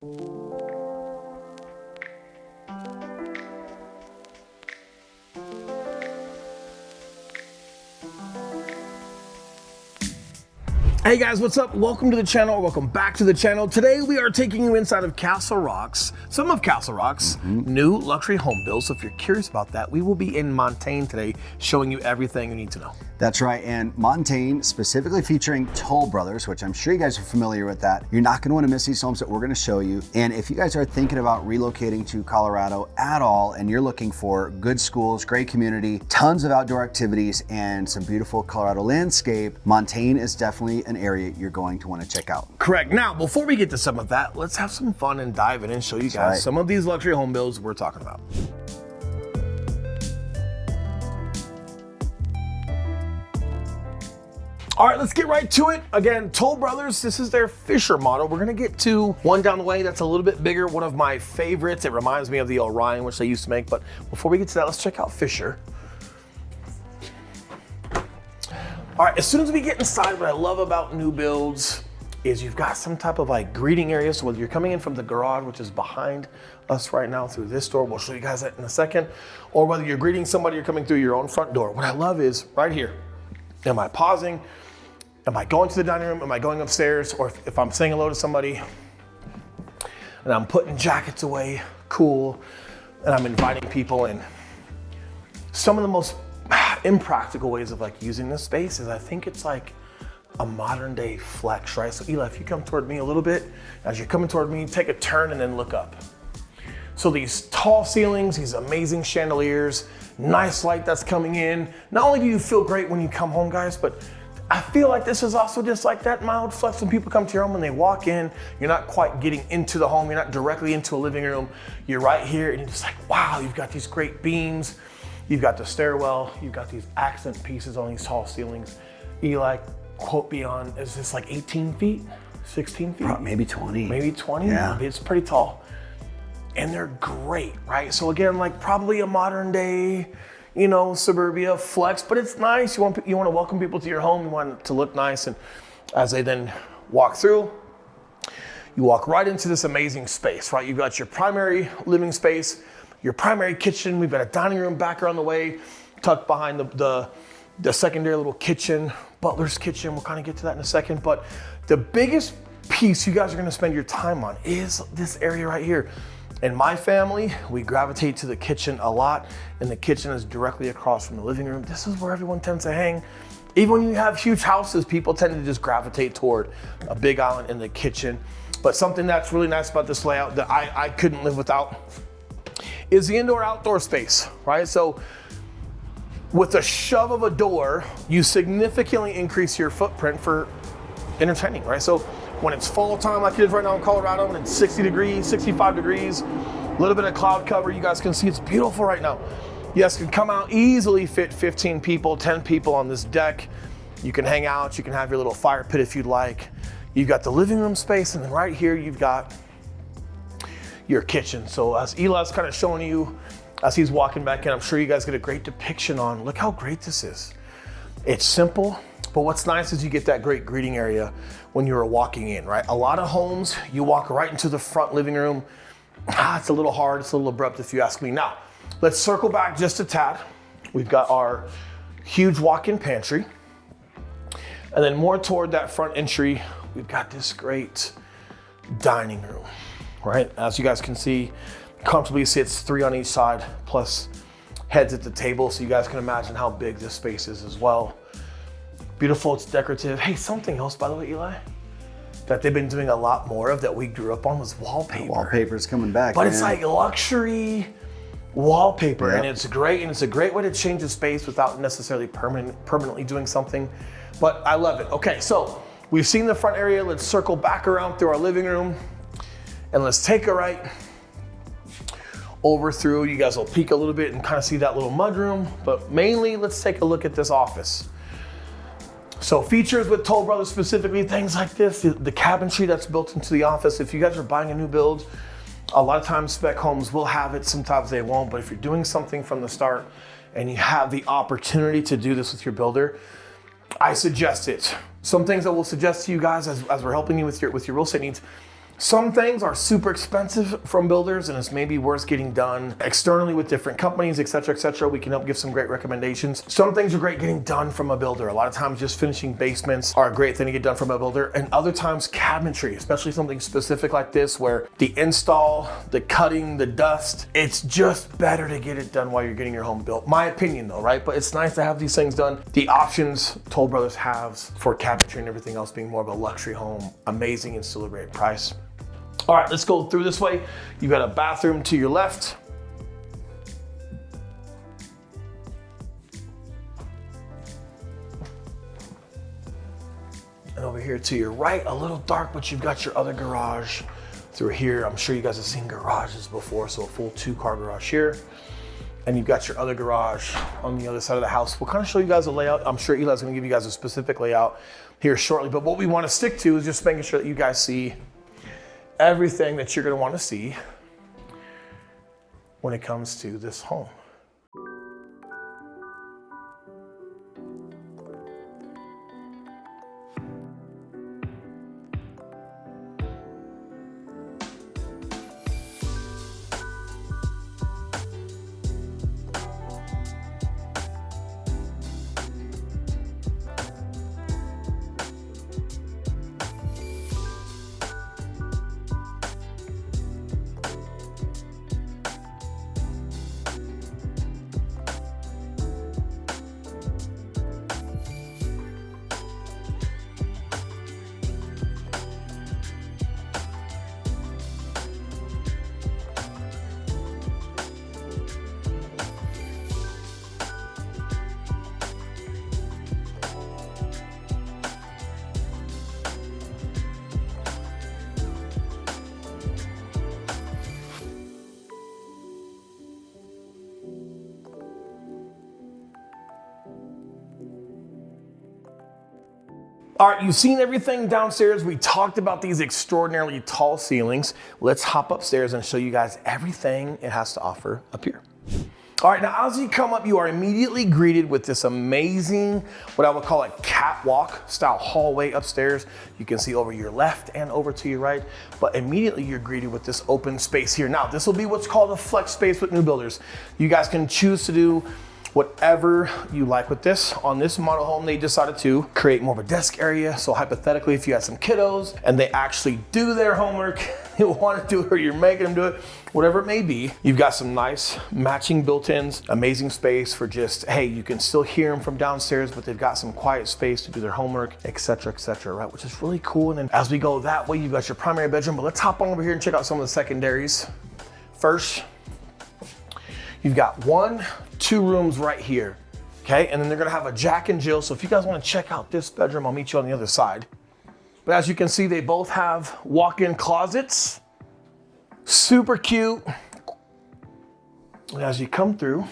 Hey guys, what's up? Welcome to the channel, or welcome back to the channel. Today we are taking you inside of Castle Rock's, some of Castle Rock's new luxury home builds. So if you're curious about that, we will be in Montaine today, showing you everything you need to know. That's right, and Montaine specifically featuring Toll Brothers, which I'm sure you guys are familiar with that. You're not gonna wanna miss these homes that we're gonna show you. And if you guys are thinking about relocating to Colorado at all, and you're looking for good schools, great community, tons of outdoor activities, and some beautiful Colorado landscape, Montaine is definitely an area you're going to wanna check out. Correct. Now, before we get to some of that, let's have some fun and dive in and show you guys some of these luxury home builds we're talking about. All right, let's get right to it. Again, Toll Brothers, this is their Fiser model. We're gonna get to one down the way that's a little bit bigger, one of my favorites. It reminds me of the Orion, which they used to make, but before we get to that, let's check out Fiser. All right, as soon as we get inside, what I love about new builds is you've got some type of like greeting area. So whether you're coming in from the garage, which is behind us right now through this door, we'll show you guys that in a second, or whether you're greeting somebody, you're coming through your own front door. What I love is right here, am I pausing? Am I going to the dining room? Am I going upstairs? Or if I'm saying hello to somebody and I'm putting jackets away, cool, and I'm inviting people in. Some of the most impractical ways of like using this space is I think it's like a modern day flex, right? So Eli, if you come toward me a little bit, as you're coming toward me, take a turn and then look up. So these tall ceilings, these amazing chandeliers, nice light that's coming in. Not only do you feel great when you come home, guys, but I feel like this is also just like that mild flex when people come to your home. When they walk in, you're not quite getting into the home. You're not directly into a living room. You're right here and you're just like, wow, you've got these great beams. You've got the stairwell. You've got these accent pieces on these tall ceilings. Eli, quote me on, is this like 18 feet, 16 feet? Maybe 20. Maybe 20, yeah. It's pretty tall. And they're great, right? So again, like probably a modern day, you know, suburbia flex, but it's nice. You want to welcome people to your home. You want it to look nice. And as they then walk through, you walk right into this amazing space, right? You've got your primary living space, your primary kitchen. We've got a dining room back around the way, tucked behind the secondary little kitchen, butler's kitchen. We'll kind of get to that in a second. But the biggest piece you guys are going to spend your time on is this area right here. In my family, we gravitate to the kitchen a lot, and the kitchen is directly across from the living room. This is where everyone tends to hang. Even when you have huge houses, people tend to just gravitate toward a big island in the kitchen. But something that's really nice about this layout that I couldn't live without is the indoor-outdoor space, right? So with a shove of a door, you significantly increase your footprint for entertaining, right? So when it's fall time like it is right now in Colorado and it's 60 degrees, 65 degrees, a little bit of cloud cover, you guys can see it's beautiful right now. You guys can come out, easily fit 15 people, 10 people on this deck. You can hang out, you can have your little fire pit if you'd like. You've got the living room space, and then right here you've got your kitchen. So as Eli's kind of showing you, as he's walking back in, I'm sure you guys get a great depiction on, look how great this is. It's simple, but what's nice is you get that great greeting area when you're walking in, right? A lot of homes, you walk right into the front living room. It's a little hard, it's a little abrupt if you ask me. Now, let's circle back just a tad. We've got our huge walk-in pantry. And then more toward that front entry, we've got this great dining room, right? As you guys can see, comfortably sits 3 on each side, plus heads at the table. So you guys can imagine how big this space is as well. Beautiful, it's decorative. Hey, something else, by the way, Eli, that they've been doing a lot more of that we grew up on was wallpaper. The wallpaper's coming back, but it's like luxury wallpaper, yep. And it's great, and it's a great way to change the space without necessarily permanently doing something. But I love it. Okay, so we've seen the front area. Let's circle back around through our living room, and let's take a right over through. You guys will peek a little bit and kind of see that little mudroom, but mainly let's take a look at this office. So features with Toll Brothers specifically, things like this, the cabinetry that's built into the office. If you guys are buying a new build, a lot of times spec homes will have it, sometimes they won't, but if you're doing something from the start and you have the opportunity to do this with your builder, I suggest it. Some things I will suggest to you guys as we're helping you with your real estate needs, Some things are super expensive from builders and it's maybe worth getting done externally with different companies, et cetera, et cetera. We can help give some great recommendations. Some things are great getting done from a builder. A lot of times just finishing basements are a great thing to get done from a builder, and other times cabinetry, especially something specific like this where the install, the cutting, the dust, it's just better to get it done while you're getting your home built. My opinion though, right? But it's nice to have these things done. The options Toll Brothers has for cabinetry and everything else being more of a luxury home, amazing and still a great price. All right, let's go through this way. You've got a bathroom to your left. And over here to your right, a little dark, but you've got your other garage through here. I'm sure you guys have seen garages before, so a full 2-car garage here. And you've got your other garage on the other side of the house. We'll kind of show you guys a layout. I'm sure Eli's gonna give you guys a specific layout here shortly, but what we wanna stick to is just making sure that you guys see everything that you're going to want to see when it comes to this home. All right, you've seen everything downstairs. We talked about these extraordinarily tall ceilings. Let's hop upstairs and show you guys everything it has to offer up here. All right, now as you come up, you are immediately greeted with this amazing, what I would call a catwalk style hallway upstairs. You can see over your left and over to your right, but immediately you're greeted with this open space here. Now, this will be what's called a flex space with new builders. You guys can choose to do whatever you like with this. On this model home, they decided to create more of a desk area. So hypothetically, if you had some kiddos and they actually do their homework, you want to do it or you're making them do it, whatever it may be, you've got some nice matching built-ins, amazing space for just, hey, you can still hear them from downstairs, but they've got some quiet space to do their homework, et cetera, right? Which is really cool. And then as we go that way, you've got your primary bedroom, but let's hop on over here and check out some of the secondaries. First, you've got 2 rooms right here, okay? And then they're gonna have a Jack and Jill. So if you guys wanna check out this bedroom, I'll meet you on the other side. But as you can see, they both have walk-in closets. Super cute. And as you come through,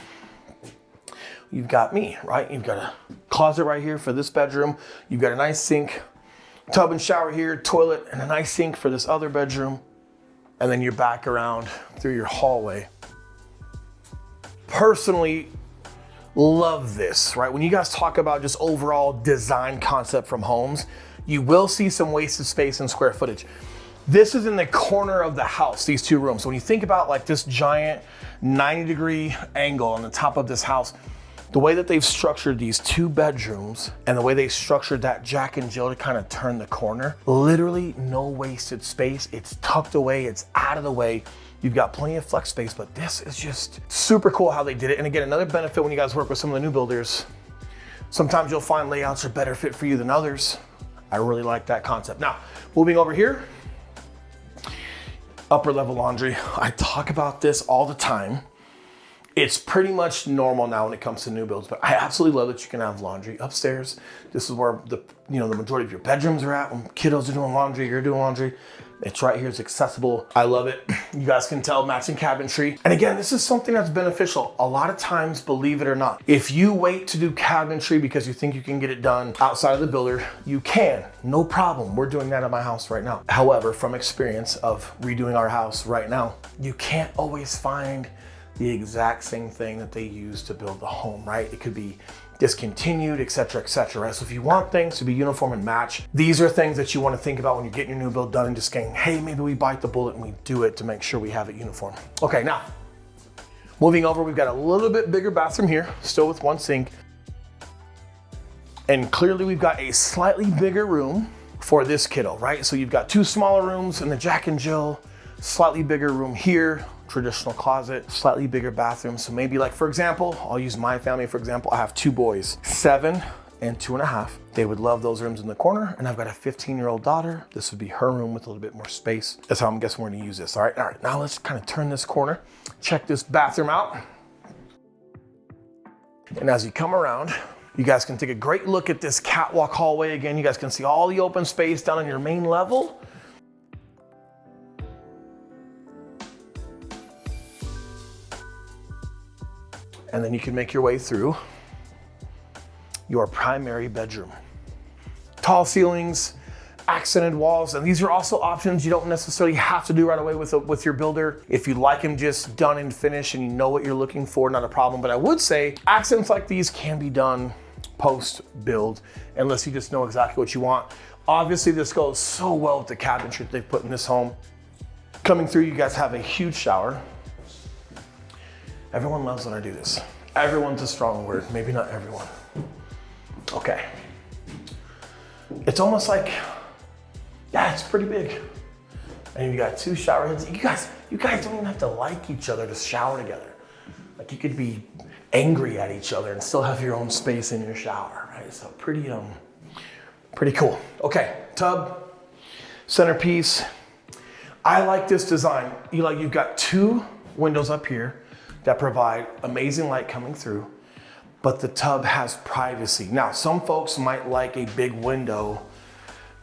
you've got me, right? You've got a closet right here for this bedroom. You've got a nice sink, tub and shower here, toilet, and a nice sink for this other bedroom. And then you're back around through your hallway. Personally, love this, right? When you guys talk about just overall design concept from homes, you will see some wasted space and square footage. This is in the corner of the house, these 2 rooms. So when you think about like this giant 90-degree angle on the top of this house, the way that they've structured these 2 bedrooms and the way they structured that Jack and Jill to kind of turn the corner, literally no wasted space. It's tucked away, it's out of the way. You've got plenty of flex space, but this is just super cool how they did it. And again, another benefit when you guys work with some of the new builders, sometimes you'll find layouts are better fit for you than others. I really like that concept. Now, moving over here, upper level laundry. I talk about this all the time. It's pretty much normal now when it comes to new builds, but I absolutely love that you can have laundry upstairs. This is where the majority of your bedrooms are at. When kiddos are doing laundry, you're doing laundry. It's right here, it's accessible. I love it. You guys can tell matching cabinetry. And again, this is something that's beneficial. A lot of times, believe it or not, if you wait to do cabinetry because you think you can get it done outside of the builder, you can, no problem. We're doing that at my house right now. However, from experience of redoing our house right now, you can't always find the exact same thing that they use to build the home, right? It could be discontinued, etc., etc. Right? So if you want things to be uniform and match, these are things that you want to think about when you're getting your new build done and just saying, hey, maybe we bite the bullet and we do it to make sure we have it uniform. Okay, now, moving over, we've got a little bit bigger bathroom here, still with one sink. And clearly we've got a slightly bigger room for this kiddo, right? So you've got two smaller rooms in the Jack and Jill, slightly bigger room here, traditional closet, slightly bigger bathroom. So maybe like, for example, I'll use my family, for example, I have two boys, 7 and 2.5. They would love those rooms in the corner. And I've got a 15-year-old daughter. This would be her room with a little bit more space. That's how I'm guessing we're gonna use this. All right, now let's kind of turn this corner, check this bathroom out. And as you come around, you guys can take a great look at this catwalk hallway again. You guys can see all the open space down on your main level. And then you can make your way through your primary bedroom. Tall ceilings, accented walls, and these are also options you don't necessarily have to do right away with your builder. If you like them just done and finished and you know what you're looking for, not a problem. But I would say accents like these can be done post-build, unless you just know exactly what you want. Obviously, this goes so well with the cabinetry that they've put in this home. Coming through, you guys have a huge shower. Everyone loves when I do this. Everyone's a strong word, maybe not everyone. Okay. It's almost like, yeah, it's pretty big. And you got two shower heads. You guys don't even have to like each other to shower together. Like you could be angry at each other and still have your own space in your shower, right? So pretty cool. Okay, tub, centerpiece. I like this design. You've got two windows up here that provide amazing light coming through, but the tub has privacy. Now, some folks might like a big window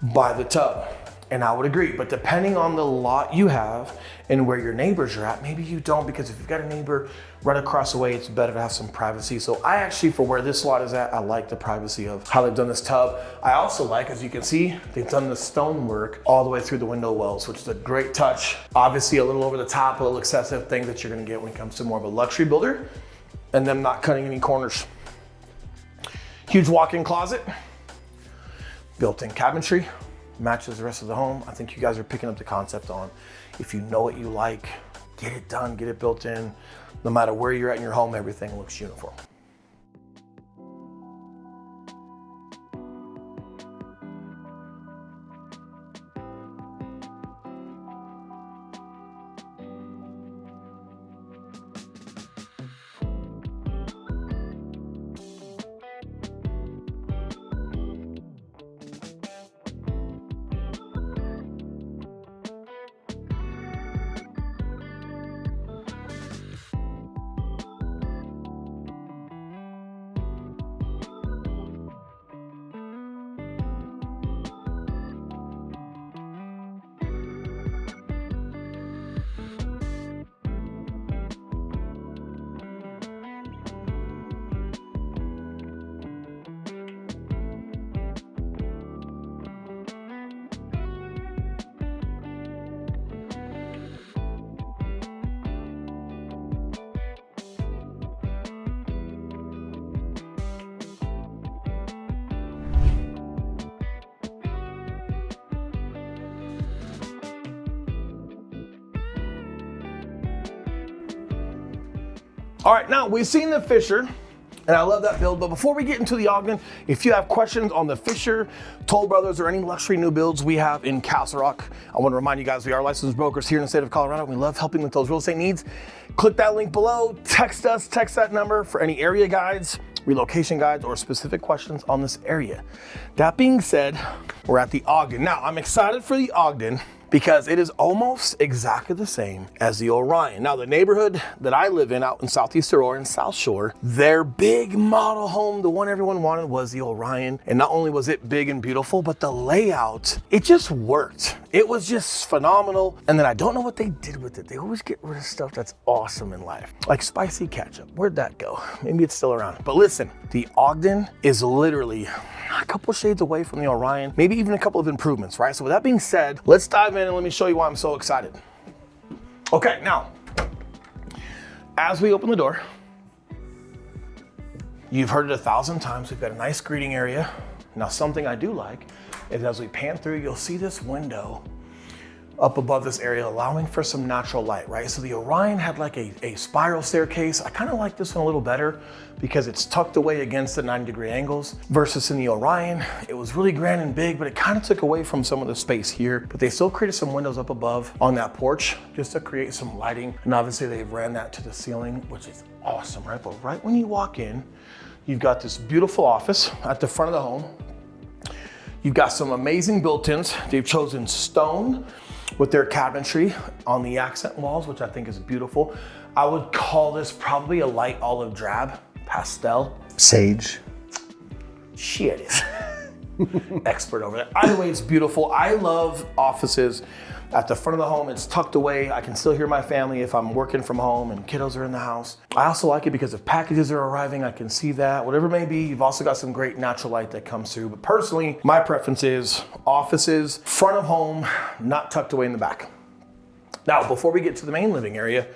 by the tub, and I would agree, but depending on the lot you have and where your neighbors are at, maybe you don't, because if you've got a neighbor right across the way, it's better to have some privacy. So I actually, for where this lot is at, I like the privacy of how they've done this tub. I also like, as you can see, they've done the stonework all the way through the window wells, which is a great touch. Obviously a little over the top, a little excessive thing that you're gonna get when it comes to more of a luxury builder, and them not cutting any corners. Huge walk-in closet, built-in cabinetry, matches the rest of the home. I think you guys are picking up the concept on, if you know what you like, get it done, get it built in. No matter where you're at in your home, everything looks uniform. All right, now we've seen the Fiser, and I love that build, but before we get into the Ogden, if you have questions on the Fiser, Toll Brothers, or any luxury new builds we have in Castle Rock, I want to remind you guys we are licensed brokers here in the state of Colorado. We love helping with those real estate needs. Click that link below, text us, text that number for any area guides, relocation guides, or specific questions on this area. That being said, we're at the Ogden. Now, I'm excited for the Ogden because it is almost exactly the same as the Orion. Now, the neighborhood that I live in out in Southeast Aurora and South Shore, their big model home, the one everyone wanted, was the Orion. And not only was it big and beautiful, but the layout, it just worked. It was just phenomenal. And then I don't know what they did with it. They always get rid of stuff that's awesome in life. Like spicy ketchup, where'd that go? Maybe it's still around. But listen, the Ogden is literally a couple shades away from the Orion, maybe even a couple of improvements, right? So with that being said, let's dive in and let me show you why I'm so excited. Okay, now, as we open the door, You've heard it 1,000 times. We've got a nice greeting area. Now, something I do like is as we pan through, you'll see this window up above this area, allowing for some natural light, right? So the Orion had like a spiral staircase. I kind of like this one a little better because it's tucked away against the 90-degree angles versus in the Orion. It was really grand and big, but it kind of took away from some of the space here. But they still created some windows up above on that porch just to create some lighting. And obviously they've ran that to the ceiling, which is awesome, right? But right when you walk in, you've got this beautiful office at the front of the home. You've got some amazing built-ins. They've chosen stone with their cabinetry on the accent walls, which I think is beautiful. I would call this probably a light olive drab pastel. Sage. Shit. Expert over there. Either way, it's beautiful. I love offices at the front of the home. It's tucked away. I can still hear my family if I'm working from home and kiddos are in the house. I also like it because if packages are arriving, I can see that. Whatever it may be, you've also got some great natural light that comes through. But personally, my preference is offices, front of home, not tucked away in the back. Now, before we get to the main living area,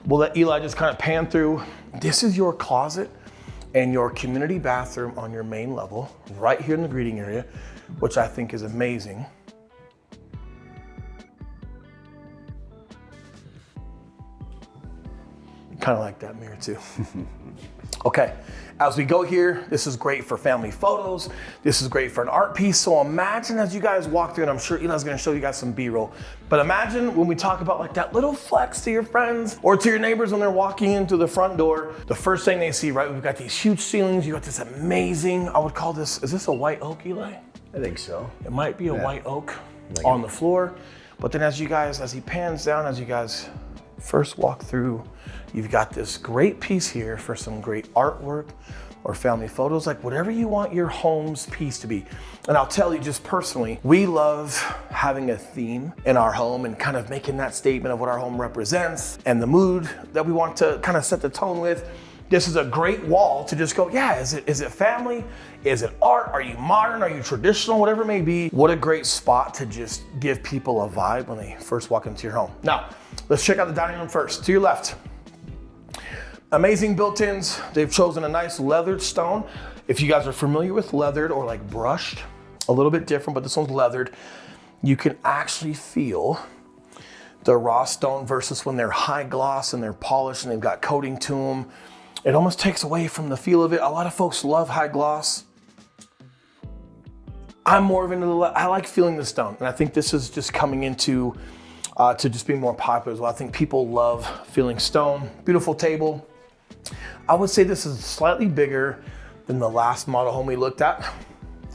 we'll let Eli just kind of pan through. This is your closet and your community bathroom on your main level, right here in the greeting area, which I think is amazing. Kind of like that mirror too. Okay, as we go here, this is great for family photos. This is great for an art piece. So imagine as you guys walk through, and I'm sure Eli's gonna show you guys some B-roll, but imagine when we talk about like that little flex to your friends or to your neighbors when they're walking into the front door, the first thing they see, right? We've got these huge ceilings. You got this amazing, I would call this, is this a white oak, Eli? I think so. It might be a white oak on the floor. But then as he pans down, as you guys first walk through, you've got this great piece here for some great artwork or family photos, like whatever you want your home's piece to be. And I'll tell you just personally, we love having a theme in our home and kind of making that statement of what our home represents and the mood that we want to kind of set the tone with. This is a great wall to just go, yeah, is it family? Is it art? Are you modern? Are you traditional? Whatever it may be. What a great spot to just give people a vibe when they first walk into your home. Now, let's check out the dining room first. To your left. Amazing built-ins. They've chosen a nice leathered stone. If you guys are familiar with leathered or like brushed, a little bit different, but this one's leathered. You can actually feel the raw stone versus when they're high gloss and they're polished and they've got coating to them. It almost takes away from the feel of it. A lot of folks love high gloss. I'm more of into I like feeling the stone. And I think this is just coming into to just being more popular as well. I think people love feeling stone. Beautiful table. I would say this is slightly bigger than the last model home we looked at.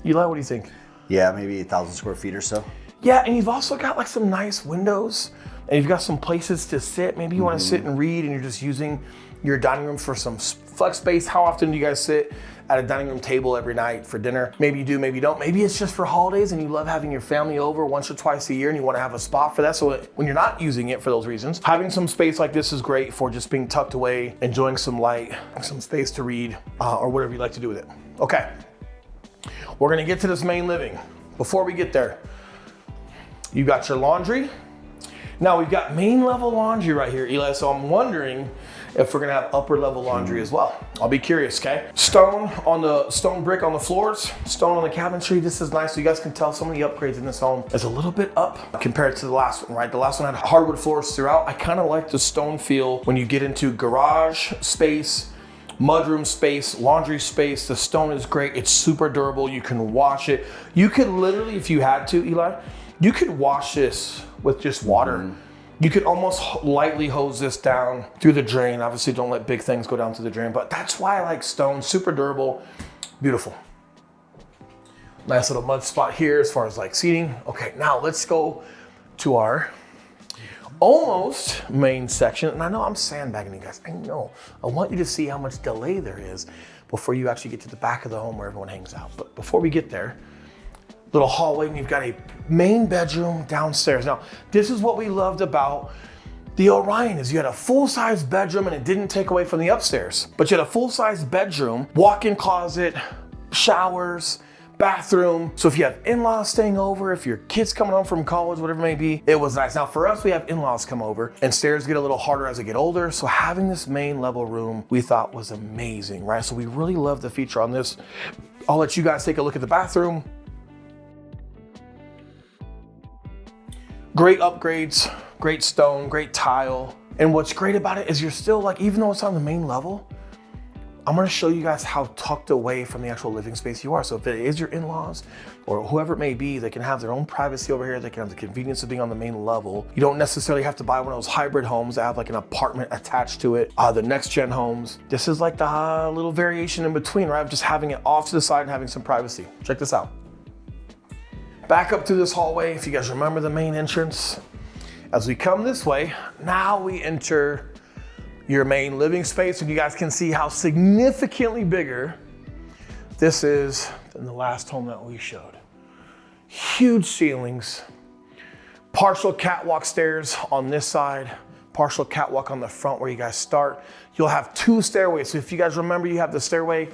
Eli, what do you think? Yeah, maybe 1,000 square feet or so. Yeah, and you've also got like some nice windows and you've got some places to sit. Maybe you want to sit and read and you're just using your dining room for some flex space. How often do you guys sit at a dining room table every night for dinner? Maybe you do, maybe you don't. Maybe it's just for holidays and you love having your family over once or twice a year and you want to have a spot for that. So when you're not using it for those reasons, having some space like this is great for just being tucked away, enjoying some light, some space to read, or whatever you like to do with it. Okay, we're gonna get to this main living. Before we get there, you got your laundry. Now we've got main level laundry right here, Eli, so I'm wondering if we're gonna have upper level laundry as well. I'll be curious, okay? Stone brick on the floors, stone on the cabinetry. This is nice, so you guys can tell some of the upgrades in this home is a little bit up compared to the last one, right? The last one had hardwood floors throughout. I kind of like the stone feel when you get into garage space, mudroom space, laundry space. The stone is great, it's super durable, you can wash it. You could literally, if you had to, Eli, you could wash this with just water. You could almost lightly hose this down through the drain. Obviously, don't let big things go down through the drain, but that's why I like stone. Super durable, beautiful. Nice little mud spot here as far as like seating. Okay, now let's go to our almost main section. And I know I'm sandbagging you guys. I know. I want you to see how much delay there is before you actually get to the back of the home where everyone hangs out. But before we get there, little hallway, and you've got a main bedroom downstairs. Now, this is what we loved about the Orion is you had a full-size bedroom and it didn't take away from the upstairs, but you had a full-size bedroom, walk-in closet, showers, bathroom. So if you have in-laws staying over, if your kid's coming home from college, whatever it may be, it was nice. Now for us, we have in-laws come over and stairs get a little harder as they get older. So having this main level room we thought was amazing, right? So we really love the feature on this. I'll let you guys take a look at the bathroom. Great upgrades, great stone, great tile. And what's great about it is you're still like, even though it's on the main level, I'm gonna show you guys how tucked away from the actual living space you are. So if it is your in-laws or whoever it may be, they can have their own privacy over here. They can have the convenience of being on the main level. You don't necessarily have to buy one of those hybrid homes that have like an apartment attached to it. The next gen homes, this is like the little variation in between, right? Of just having it off to the side and having some privacy. Check this out. Back up through this hallway, if you guys remember the main entrance. As we come this way, now we enter your main living space, and you guys can see how significantly bigger this is than the last home that we showed. Huge ceilings, partial catwalk stairs on this side, partial catwalk on the front where you guys start. You'll have 2 stairways. So if you guys remember, you have the stairway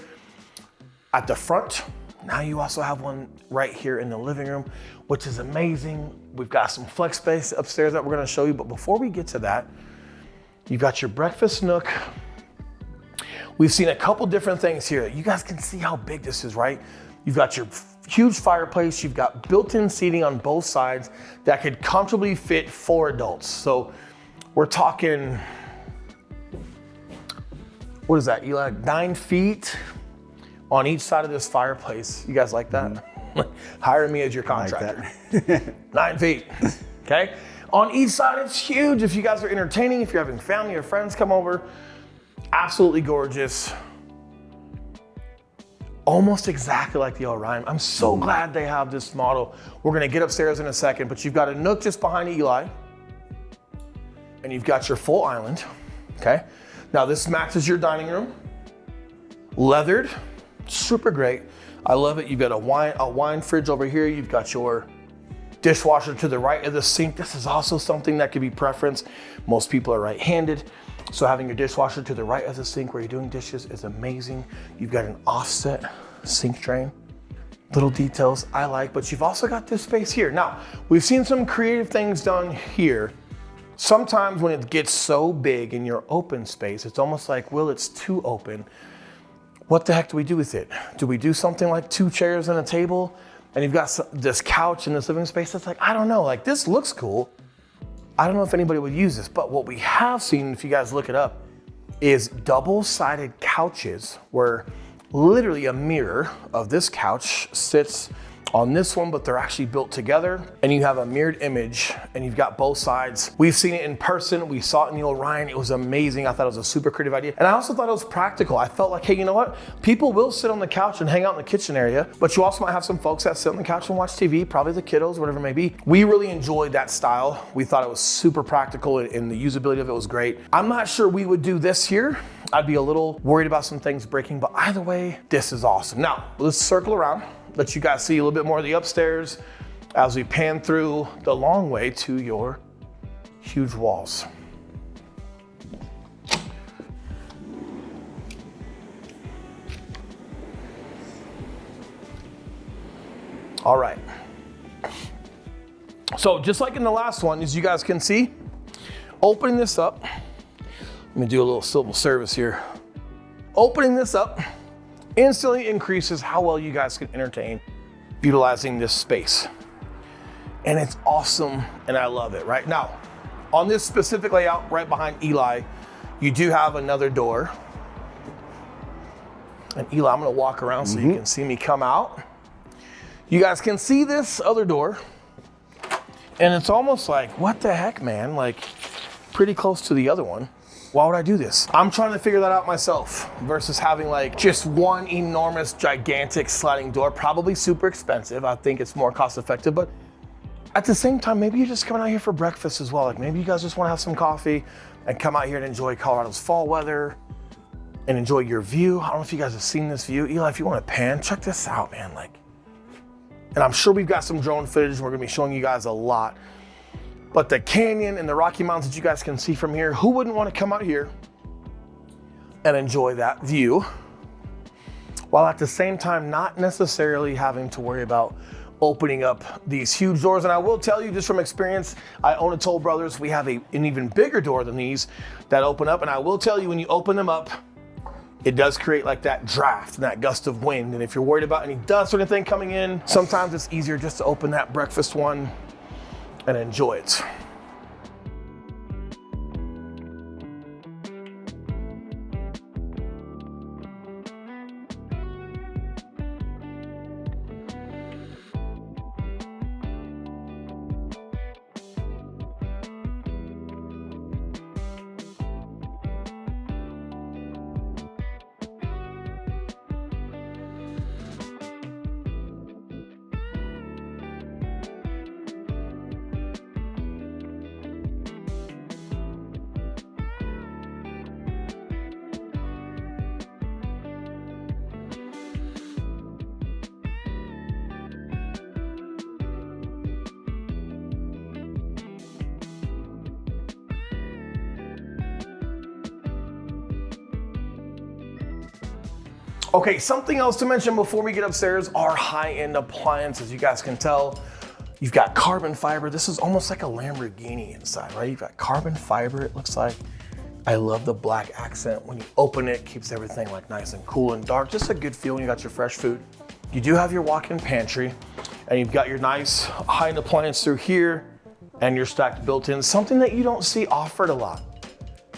at the front. Now you also have one right here in the living room, which is amazing. We've got some flex space upstairs that we're gonna show you, but before we get to that, you've got your breakfast nook. We've seen a couple different things here. You guys can see how big this is, right? You've got your huge fireplace. You've got built-in seating on both sides that could comfortably fit 4 adults. So we're talking, what is that, Eli? 9 feet on each side of this fireplace. You guys like that? Hire me as your contractor. Like 9 feet, okay? On each side, it's huge. If you guys are entertaining, if you're having family or friends come over, absolutely gorgeous. Almost exactly like the Orion. I'm so glad they have this model. We're gonna get upstairs in a second, but you've got a nook just behind Eli, and you've got your full island, okay? Now this matches your dining room. Leathered, super great. I love it. You've got a wine fridge over here. You've got your dishwasher to the right of the sink. This is also something that could be preference. Most people are right-handed. So having your dishwasher to the right of the sink where you're doing dishes is amazing. You've got an offset sink drain. Little details I like, but you've also got this space here. Now, we've seen some creative things done here. Sometimes when it gets so big in your open space, it's almost like, well, it's too open. What the heck do we do with it? Do we do something like 2 chairs and a table? And you've got this couch in this living space that's like, I don't know, like this looks cool. I don't know if anybody would use this, but what we have seen, if you guys look it up, is double-sided couches where literally a mirror of this couch sits on this one, but they're actually built together, and you have a mirrored image and you've got both sides. We've seen it in person. We saw it in the Orion. It was amazing. I thought it was a super creative idea. And I also thought it was practical. I felt like, hey, you know what? People will sit on the couch and hang out in the kitchen area, but you also might have some folks that sit on the couch and watch TV, probably the kiddos, whatever it may be. We really enjoyed that style. We thought it was super practical and the usability of it was great. I'm not sure we would do this here. I'd be a little worried about some things breaking, but either way, this is awesome. Now, let's circle around. Let you guys see a little bit more of the upstairs as we pan through the long way to your huge walls. All right. So just like in the last one, as you guys can see, opening this up, let me do a little civil service here. Opening this up instantly increases how well you guys can entertain utilizing this space. And it's awesome, and I love it. Right now, on this specific layout right behind Eli, you do have another door. And Eli, I'm gonna walk around so you can see me come out. You guys can see this other door, and it's almost like, what the heck, man? Like, pretty close to the other one. Why would I do this? I'm trying to figure that out myself versus having like just one enormous, gigantic sliding door, probably super expensive. I think it's more cost effective, but at the same time, maybe you're just coming out here for breakfast as well. Like maybe you guys just wanna have some coffee and come out here and enjoy Colorado's fall weather and enjoy your view. I don't know if you guys have seen this view. Eli, if you wanna pan, check this out, man. Like, and I'm sure we've got some drone footage. We're gonna be showing you guys a lot. But the canyon and the Rocky Mountains that you guys can see from here, who wouldn't want to come out here and enjoy that view while at the same time not necessarily having to worry about opening up these huge doors. And I will tell you just from experience, I own a Toll Brothers. We have an even bigger door than these that open up. And I will tell you, when you open them up, it does create like that draft and that gust of wind. And if you're worried about any dust or anything coming in, sometimes it's easier just to open that breakfast one and enjoy it. Okay, something else to mention before we get upstairs are high-end appliances. You guys can tell you've got carbon fiber. This is almost like a Lamborghini inside, right? You've got carbon fiber, it looks like. I love the black accent. When you open it, keeps everything like nice and cool and dark. Just a good feel when you got your fresh food. You do have your walk-in pantry, and you've got your nice high-end appliance through here and your stacked built-in, something that you don't see offered a lot.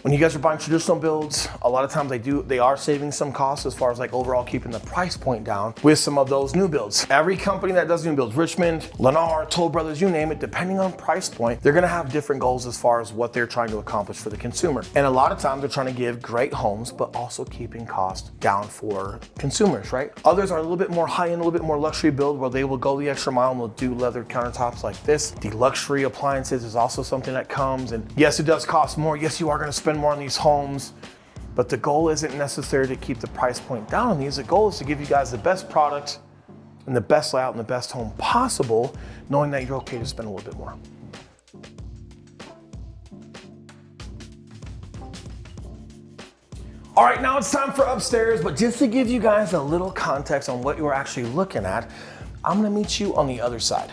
When you guys are buying traditional builds, a lot of times they are saving some costs as far as like overall keeping the price point down with some of those new builds. Every company that does new builds, Richmond, Lennar, Toll Brothers, you name it, depending on price point, they're gonna have different goals as far as what they're trying to accomplish for the consumer. And a lot of times they're trying to give great homes, but also keeping costs down for consumers, right? Others are a little bit more high-end, a little bit more luxury build where they will go the extra mile and will do leather countertops like this. The luxury appliances is also something that comes, and yes, it does cost more. Yes, you are gonna spend more on these homes, but the goal isn't necessarily to keep the price point down on these. The goal is to give you guys the best product and the best layout and the best home possible, knowing that you're okay to spend a little bit more. All right, now it's time for upstairs, but just to give you guys a little context on what you're actually looking at, I'm gonna meet you on the other side.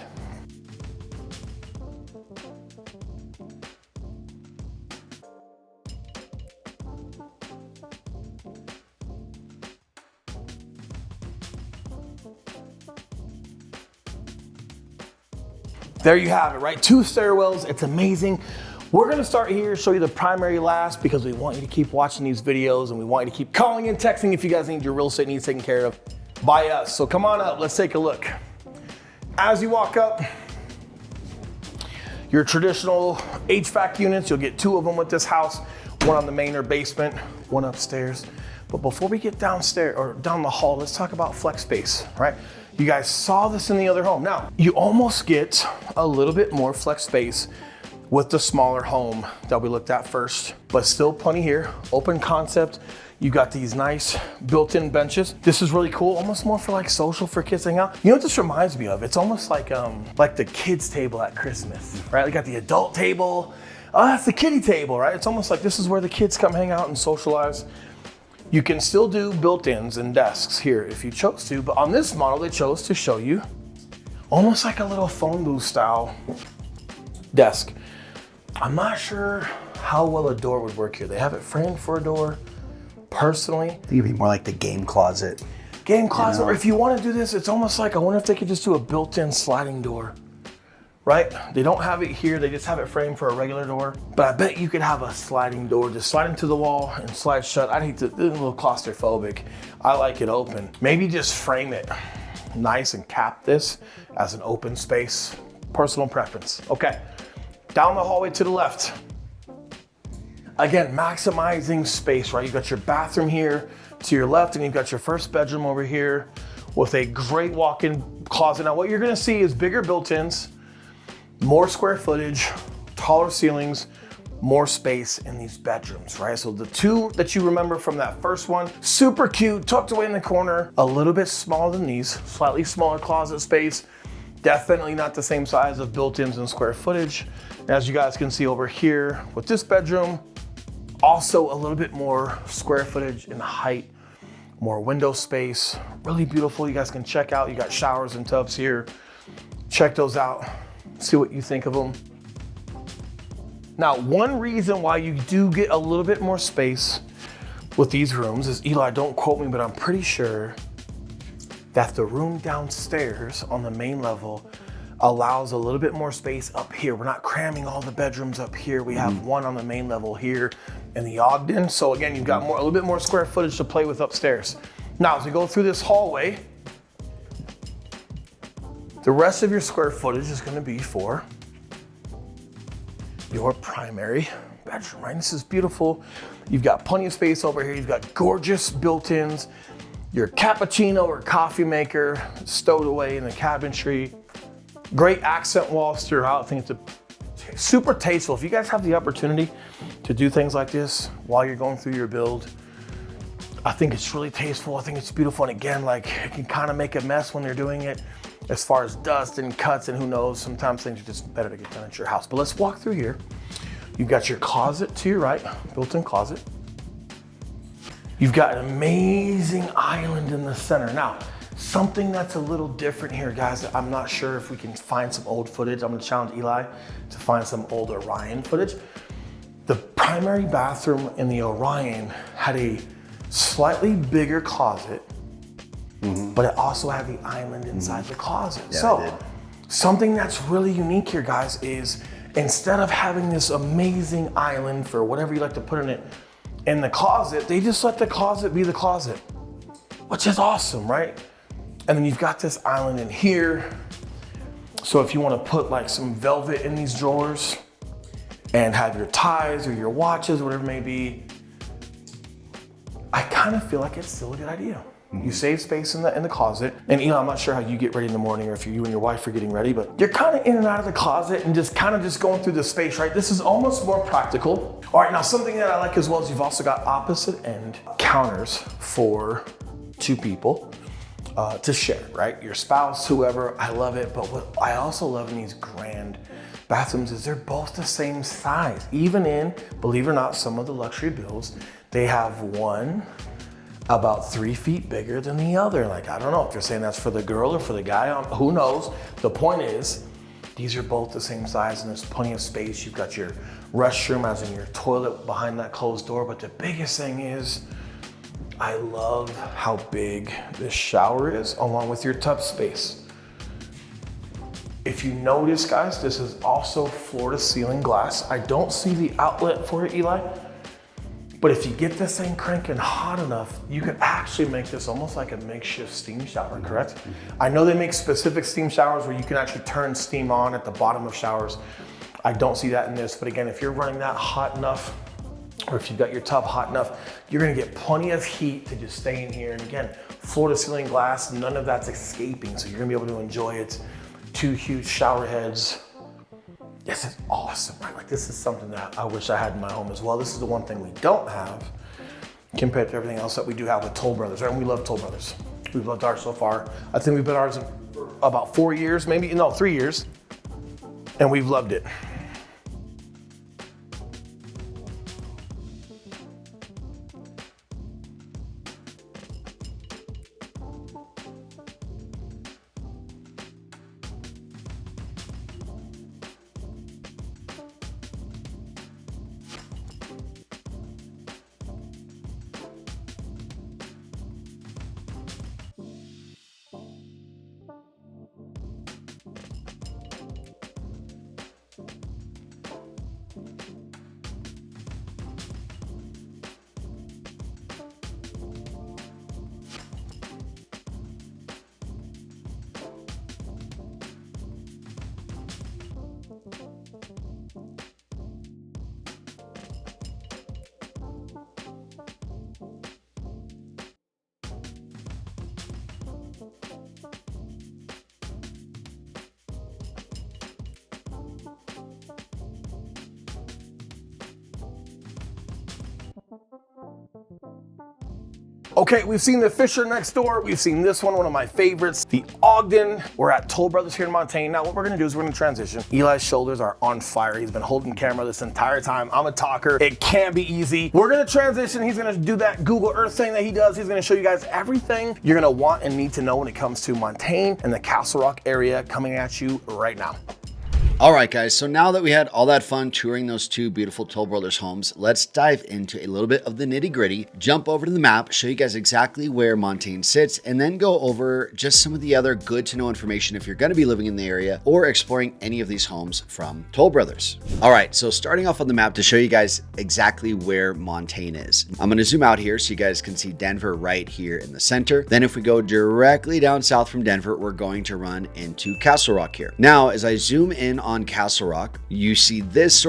There you have it, right? 2 stairwells, it's amazing. We're gonna start here, show you the primary last because we want you to keep watching these videos and we want you to keep calling and texting if you guys need your real estate needs taken care of by us. So come on up, let's take a look. As you walk up, your traditional HVAC units, you'll get 2 of them with this house, one on the main or basement, one upstairs. But before we get downstairs or down the hall, let's talk about flex space, right? You guys saw this in the other home. Now, you almost get a little bit more flex space with the smaller home that we looked at first, but still plenty here. Open concept. You got these nice built-in benches. This is really cool, almost more for like social for kids to hang out. You know what this reminds me of? It's almost like the kids table at Christmas, right? We got the adult table. Oh, that's the kiddie table, right? It's almost like this is where the kids come hang out and socialize. You can still do built-ins and desks here if you chose to, but on this model, they chose to show you almost like a little phone booth style desk. I'm not sure how well a door would work here. They have it framed for a door. Personally, I think it'd be more like the game closet. Game closet, or if you want to do this, it's almost like, I wonder if they could just do a built-in sliding door, right? They don't have it here, they just have it framed for a regular door, but I bet you could have a sliding door, just slide into the wall and slide shut. I'd hate to, it's a little claustrophobic. I like it open. Maybe just frame it nice and cap this as an open space. Personal preference. Okay, down the hallway to the left. Again, maximizing space, right? You got your bathroom here to your left, and you've got your first bedroom over here with a great walk-in closet. Now, what you're gonna see is bigger built-ins, more square footage, taller ceilings, more space in these bedrooms, right? So the 2 that you remember from that first one, super cute, tucked away in the corner, a little bit smaller than these, slightly smaller closet space, definitely not the same size of built-ins and square footage. As you guys can see over here with this bedroom, also a little bit more square footage and height more window space, really beautiful. You guys can check out, you got showers and tubs here. Check those out, see what you think of them. Now, one reason why you do get a little bit more space with these rooms is, Eli, don't quote me, but I'm pretty sure that the room downstairs on the main level allows a little bit more space up here. We're not cramming all the bedrooms up here. We have one on the main level here in the Ogden. So again, you've got a little bit more square footage to play with upstairs. Now, as we go through this hallway, the rest of your square footage is gonna be for your primary bedroom, right? This is beautiful. You've got plenty of space over here. You've got gorgeous built-ins, your cappuccino or coffee maker stowed away in the cabinetry. Great accent walls throughout. I think it's super tasteful. If you guys have the opportunity to do things like this while you're going through your build, I think it's really tasteful. I think it's beautiful. And again, like, it can kind of make a mess when they're doing it as far as dust and cuts, and who knows, sometimes things are just better to get done at your house. But let's walk through here. You've got your closet to your right, built-in closet. You've got an amazing island in the center. Now, something that's a little different here, guys, I'm not sure if we can find some old footage. I'm gonna challenge Eli to find some old Orion footage. The primary bathroom in the Orion had a slightly bigger closet, but it also had the island inside the closet. Yeah, so, something that's really unique here, guys, is instead of having this amazing island for whatever you like to put in it in the closet, they just let the closet be the closet, which is awesome, right? And then you've got this island in here. So if you want to put like some velvet in these drawers and have your ties or your watches, whatever it may be, I kind of feel like it's still a good idea. You save space in the closet. And I'm not sure how you get ready in the morning or if you and your wife are getting ready, but you're kind of in and out of the closet and just going through the space, right? This is almost more practical. All right, now something that I like as well is you've also got opposite end counters for two people to share, right? Your spouse, whoever, I love it. But what I also love in these grand bathrooms is they're both the same size. Even in, believe it or not, some of the luxury builds, they have one about 3 feet bigger than the other. Like, I don't know if you're saying that's for the girl or for the guy, who knows? The point is, these are both the same size and there's plenty of space. You've got your restroom as in your toilet behind that closed door. But the biggest thing is, I love how big this shower is along with your tub space. If you notice, guys, this is also floor to ceiling glass. I don't see the outlet for it, Eli. But if you get this thing cranking hot enough, you could actually make this almost like a makeshift steam shower, correct? I know they make specific steam showers where you can actually turn steam on at the bottom of showers. I don't see that in this, but again, if you're running that hot enough, or if you've got your tub hot enough, you're gonna get plenty of heat to just stay in here. And again, floor to ceiling glass, none of that's escaping, so you're gonna be able to enjoy it. 2 huge shower heads. This is awesome, right? Like, this is something that I wish I had in my home as well. This is the one thing we don't have compared to everything else that we do have with Toll Brothers, right? And we love Toll Brothers. We've loved ours so far. I think we've been ours in about 4 years, maybe, no, 3 years. And we've loved it. Okay, we've seen the Fisher next door. We've seen this one of my favorites, the Ogden. We're at Toll Brothers here in Montaine. Now what we're gonna do is we're gonna transition. Eli's shoulders are on fire. He's been holding camera this entire time. I'm a talker. It can't be easy. We're gonna transition. He's gonna do that Google Earth thing that he does. He's gonna show you guys everything you're gonna want and need to know when it comes to Montaine and the Castle Rock area coming at you right now. All right, guys, so now that we had all that fun touring those two beautiful Toll Brothers homes, let's dive into a little bit of the nitty gritty, jump over to the map, show you guys exactly where Montaine sits, and then go over just some of the other good to know information if you're gonna be living in the area or exploring any of these homes from Toll Brothers. All right, so starting off on the map to show you guys exactly where Montaine is. I'm gonna zoom out here so you guys can see Denver right here in the center. Then if we go directly down south from Denver, we're going to run into Castle Rock here. Now, as I zoom in on Castle Rock, you see these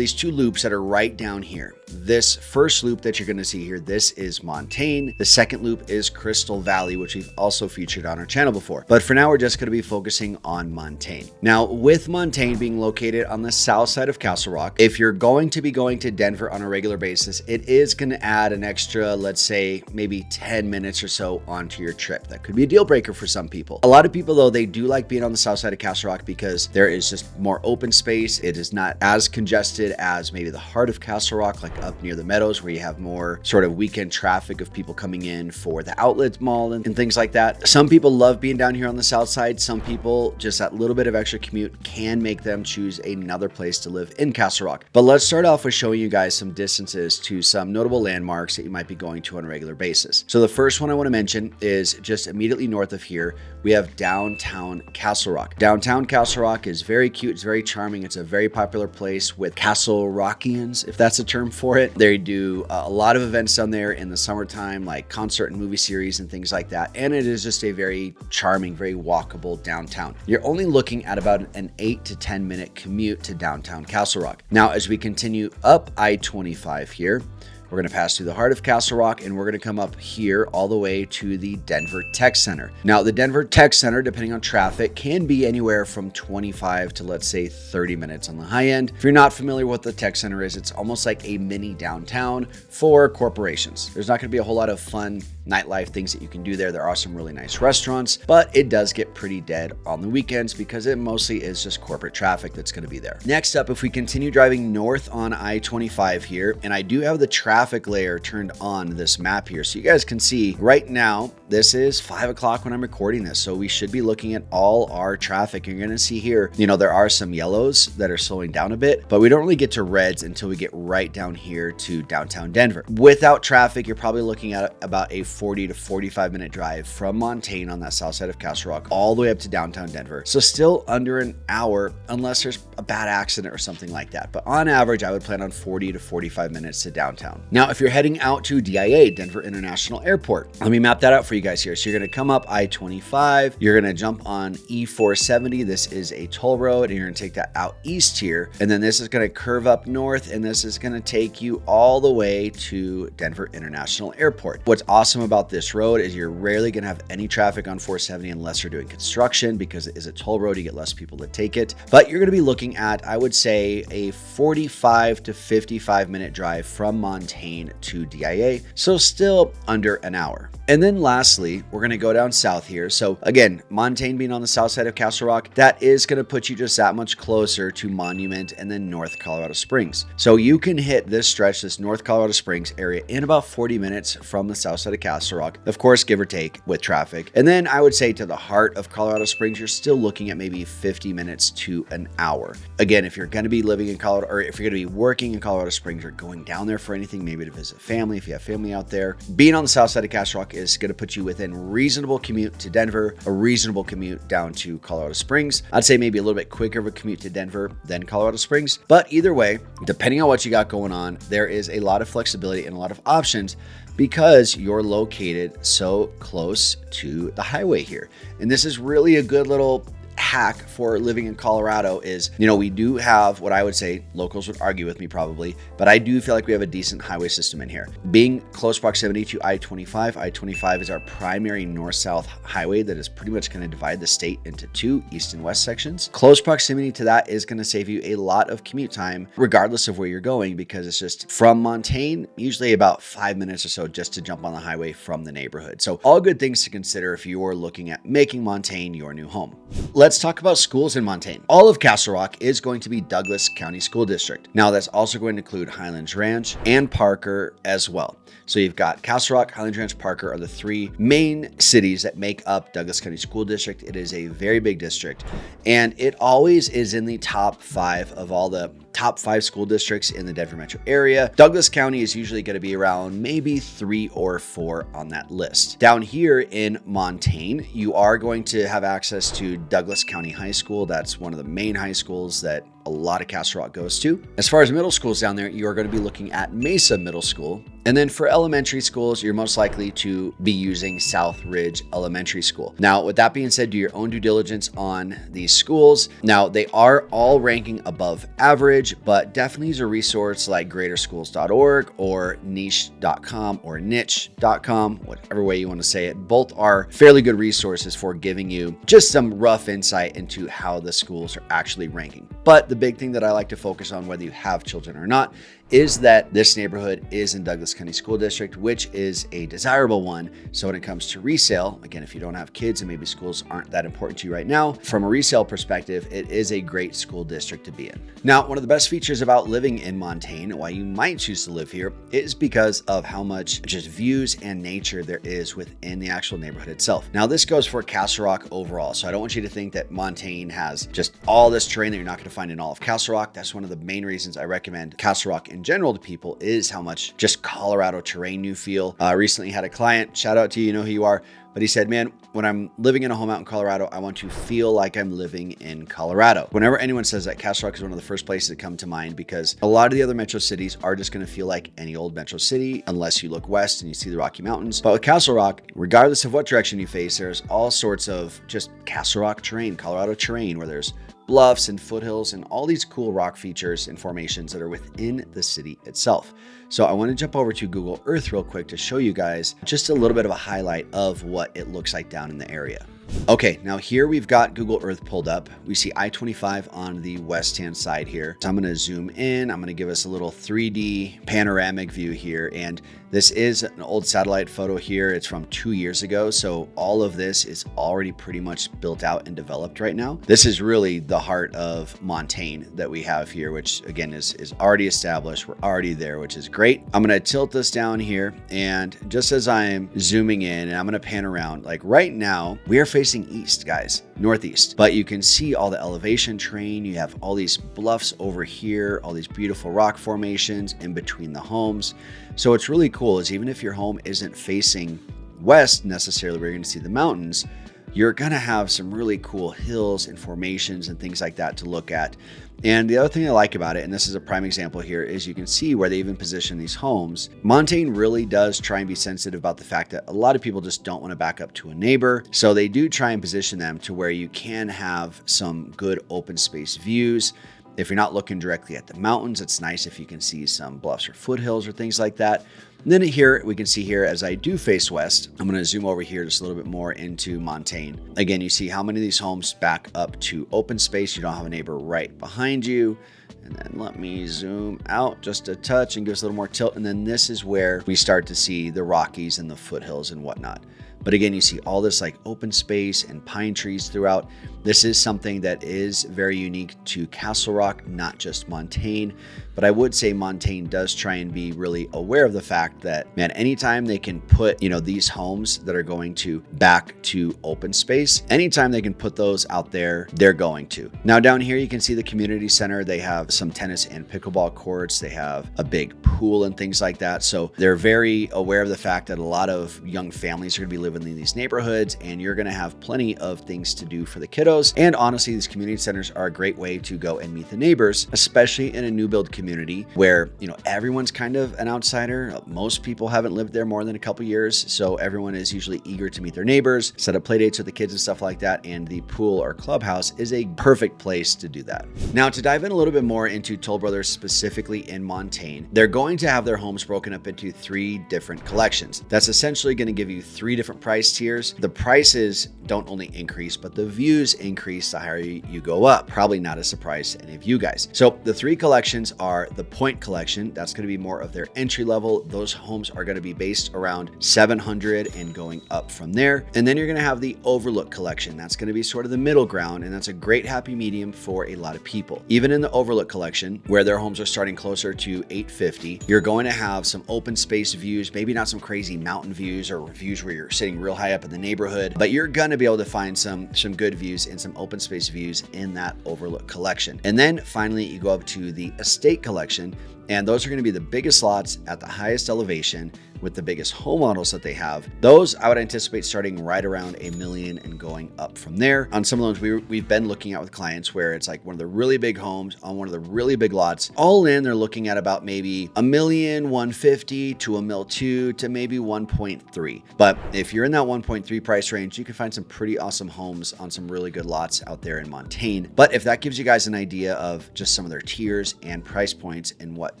two loops that are right down here. This first loop that you're going to see here, this is Montaine. The second loop is Crystal Valley, which we've also featured on our channel before. But for now, we're just going to be focusing on Montaine. Now, with Montaine being located on the south side of Castle Rock, if you're going to be going to Denver on a regular basis, it is going to add an extra, let's say, maybe 10 minutes or so onto your trip. That could be a deal breaker for some people. A lot of people, though, they do like being on the south side of Castle Rock because there is just more open space. It is not as congested as maybe the heart of Castle Rock, like up near the Meadows, where you have more sort of weekend traffic of people coming in for the outlet mall and things like that. Some people love being down here on the south side. Some people, just that little bit of extra commute can make them choose another place to live in Castle Rock. But let's start off with showing you guys some distances to some notable landmarks that you might be going to on a regular basis. So the first one I want to mention is just immediately north of here, we have downtown Castle Rock. Downtown Castle Rock is very cute. It's very charming. It's a very popular place with Castle Rockians, if that's a term for it. They do a lot of events down there in the summertime, like concert and movie series and things like that. And it is just a very charming, very walkable downtown. You're only looking at about an 8 to 10 minute commute to downtown Castle Rock. Now, as we continue up I-25 here, we're going to pass through the heart of Castle Rock and we're going to come up here all the way to the Denver Tech Center. Now, the Denver Tech Center, depending on traffic, can be anywhere from 25 to, let's say, 30 minutes on the high end. If you're not familiar with what the Tech Center is, it's almost like a mini downtown for corporations. There's not going to be a whole lot of fun nightlife things that you can do there. There are some really nice restaurants, but it does get pretty dead on the weekends because it mostly is just corporate traffic that's going to be there. Next up, if we continue driving north on I-25 here, and I do have the traffic layer turned on this map here, so you guys can see right now, this is 5 o'clock when I'm recording this, so we should be looking at all our traffic. You're going to see here, there are some yellows that are slowing down a bit, but we don't really get to reds until we get right down here to downtown Denver. Without traffic, you're probably looking at about a 40 to 45 minute drive from Montaine on that south side of Castle Rock all the way up to downtown Denver. So still under an hour, unless there's a bad accident or something like that. But on average, I would plan on 40 to 45 minutes to downtown. Now, if you're heading out to DIA, Denver International Airport, let me map that out for you guys here. So you're going to come up I-25, you're going to jump on E-470. This is a toll road, and you're going to take that out east here. And then this is going to curve up north, and this is going to take you all the way to Denver International Airport. What's awesome about this road is you're rarely going to have any traffic on 470 unless you're doing construction, because it is a toll road. You get less people to take it, but you're going to be looking at, I would say, a 45 to 55 minute drive from Montaine to DIA. So still under an hour. And then lastly, we're going to go down south here. So again, Montaine being on the south side of Castle Rock, that is going to put you just that much closer to Monument and then North Colorado Springs. So you can hit this stretch, this North Colorado Springs area, in about 40 minutes from the south side of Castle Rock, of course, give or take with traffic. And then I would say to the heart of Colorado Springs, you're still looking at maybe 50 minutes to an hour. Again, if you're going to be living in Colorado, or if you're going to be working in Colorado Springs or going down there for anything, maybe to visit family, if you have family out there, being on the south side of Castle Rock is going to put you within reasonable commute to Denver, a reasonable commute down to Colorado Springs. I'd say maybe a little bit quicker of a commute to Denver than Colorado Springs. But either way, depending on what you got going on, there is a lot of flexibility and a lot of options because you're located so close to the highway here. And this is really a good little hack for living in Colorado is, we do have what I would say, locals would argue with me probably, but I do feel like we have a decent highway system in here. Being close proximity to I-25, I-25 is our primary north-south highway that is pretty much going to divide the state into two east and west sections. Close proximity to that is going to save you a lot of commute time, regardless of where you're going, because it's just from Montaine, usually about 5 minutes or so just to jump on the highway from the neighborhood. So all good things to consider if you're looking at making Montaine your new home. Let's talk about schools in Montaine. All of Castle Rock is going to be Douglas County School District. Now that's also going to include Highlands Ranch and Parker as well. So you've got Castle Rock, Highlands Ranch, Parker are the three main cities that make up Douglas County School District. It is a very big district, and it always is in the top 5 of all the top 5 school districts in the Denver metro area. Douglas County is usually going to be around maybe 3 or 4 on that list. Down here in Montaine, you are going to have access to Douglas County High School. That's one of the main high schools that a lot of Castle Rock goes to. As far as middle schools down there, you are going to be looking at Mesa Middle School. And then for elementary schools, you're most likely to be using South Ridge Elementary School. Now, with that being said, do your own due diligence on these schools. Now, they are all ranking above average, but definitely use a resource like greaterschools.org or niche.com or niche.com, whatever way you want to say it. Both are fairly good resources for giving you just some rough insight into how the schools are actually ranking. But the big thing that I like to focus on, whether you have children or not, is that this neighborhood is in Douglas County School District, which is a desirable one. So when it comes to resale, again, if you don't have kids and maybe schools aren't that important to you right now, from a resale perspective, it is a great school district to be in. Now, one of the best features about living in Montaine, why you might choose to live here, is because of how much just views and nature there is within the actual neighborhood itself. Now, this goes for Castle Rock overall. So I don't want you to think that Montaine has just all this terrain that you're not going to find in all of Castle Rock. That's one of the main reasons I recommend Castle Rock in general to people, is how much just Colorado terrain you feel. Recently had a client, shout out to you, you know who you are, but he said, man, when I'm living in a home out in Colorado, I want to feel like I'm living in Colorado. Whenever anyone says that, Castle Rock is one of the first places that come to mind, because a lot of the other metro cities are just going to feel like any old metro city, unless you look west and you see the Rocky Mountains. But with Castle Rock, regardless of what direction you face, there's all sorts of just Castle Rock terrain, Colorado terrain, where there's bluffs and foothills and all these cool rock features and formations that are within the city itself. So I want to jump over to Google Earth real quick to show you guys just a little bit of a highlight of what it looks like down in the area. Okay, now here we've got Google Earth pulled up. We see I-25 on the west-hand side here. So I'm going to zoom in. I'm going to give us a little 3D panoramic view here. And this is an old satellite photo here. It's from 2 years ago. So all of this is already pretty much built out and developed right now. This is really the heart of Montaine that we have here, which again is already established. We're already there, which is great. I'm going to tilt this down here. And just as I'm zooming in, and I'm going to pan around, like right now, we are facing east, guys, northeast, but you can see all the elevation terrain. You have all these bluffs over here, all these beautiful rock formations in between the homes. So what's really cool is even if your home isn't facing west necessarily, where you're going to see the mountains, you're going to have some really cool hills and formations and things like that to look at. And the other thing I like about it, and this is a prime example here, is you can see where they even position these homes. Montaine really does try and be sensitive about the fact that a lot of people just don't want to back up to a neighbor. So they do try and position them to where you can have some good open space views. If you're not looking directly at the mountains, it's nice if you can see some bluffs or foothills or things like that. And then here, we can see here, as I do face west, I'm going to zoom over here just a little bit more into Montaine. Again, you see how many of these homes back up to open space. You don't have a neighbor right behind you. And then let me zoom out just a touch and give us a little more tilt. And then this is where we start to see the Rockies and the foothills and whatnot. But again, you see all this like open space and pine trees throughout. This is something that is very unique to Castle Rock, not just Montaine. But I would say Montaine does try and be really aware of the fact that, man, anytime they can put, these homes that are going to back to open space, anytime they can put those out there, they're going to. Now down here, you can see the community center. They have some tennis and pickleball courts. They have a big pool and things like that. So they're very aware of the fact that a lot of young families are going to be living living in these neighborhoods, and you're gonna have plenty of things to do for the kiddos. And honestly, these community centers are a great way to go and meet the neighbors, especially in a new build community where, everyone's kind of an outsider. Most people haven't lived there more than a couple years, so everyone is usually eager to meet their neighbors, set up play dates with the kids and stuff like that, and the pool or clubhouse is a perfect place to do that. Now, to dive in a little bit more into Toll Brothers specifically in Montaine, they're going to have their homes broken up into 3 different collections. That's essentially going to give you 3 different price tiers. The prices don't only increase, but the views increase the higher you go up. Probably not a surprise to any of you guys. So the 3 collections are the Point Collection. That's going to be more of their entry level. Those homes are going to be based around 700 and going up from there. And then you're going to have the Overlook Collection. That's going to be sort of the middle ground, and that's a great happy medium for a lot of people. Even in the Overlook Collection, where their homes are starting closer to 850, you're going to have some open space views, maybe not some crazy mountain views or views where you're sitting real high up in the neighborhood, but you're going to be able to find some good views and some open space views in that Overlook Collection. And then finally, you go up to the Estate Collection, and those are going to be the biggest lots at the highest elevation with the biggest home models that they have. Those I would anticipate starting right around $1 million and going up from there. On some of those we've been looking at with clients where it's like one of the really big homes on one of the really big lots. All in, they're looking at about maybe $1,150,000 to $1,200,000 to maybe 1.3. But if you're in that 1.3 price range, you can find some pretty awesome homes on some really good lots out there in Montaine. But if that gives you guys an idea of just some of their tiers and price points and what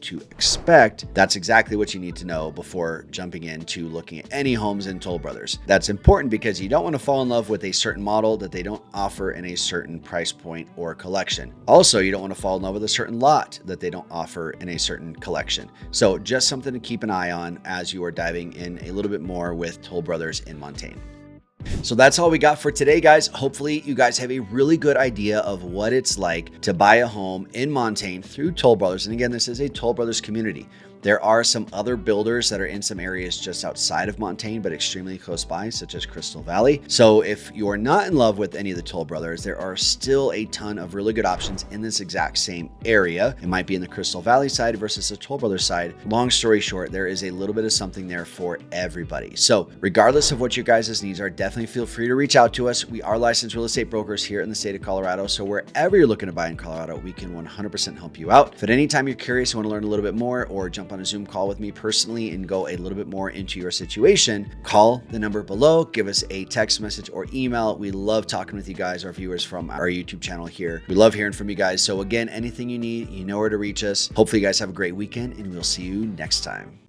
to expect, that's exactly what you need to know before jumping into looking at any homes in Toll Brothers. That's important because you don't want to fall in love with a certain model that they don't offer in a certain price point or collection. Also, you don't want to fall in love with a certain lot that they don't offer in a certain collection. So just something to keep an eye on as you are diving in a little bit more with Toll Brothers in Montaine. So that's all we got for today, guys. Hopefully you guys have a really good idea of what it's like to buy a home in Montaine through Toll Brothers. And again, this is a Toll Brothers community. There are some other builders that are in some areas just outside of Montaine, but extremely close by, such as Crystal Valley. So if you're not in love with any of the Toll Brothers, there are still a ton of really good options in this exact same area. It might be in the Crystal Valley side versus the Toll Brothers side. Long story short, there is a little bit of something there for everybody. So regardless of what your guys' needs are, definitely feel free to reach out to us. We are licensed real estate brokers here in the state of Colorado. So wherever you're looking to buy in Colorado, we can 100% help you out. If at any time you're curious, you want to learn a little bit more, or jump on a Zoom call with me personally and go a little bit more into your situation, call the number below, give us a text message or email. We love talking with you guys, our viewers from our YouTube channel here. We love hearing from you guys. So again, anything you need, you know where to reach us. Hopefully you guys have a great weekend, and we'll see you next time.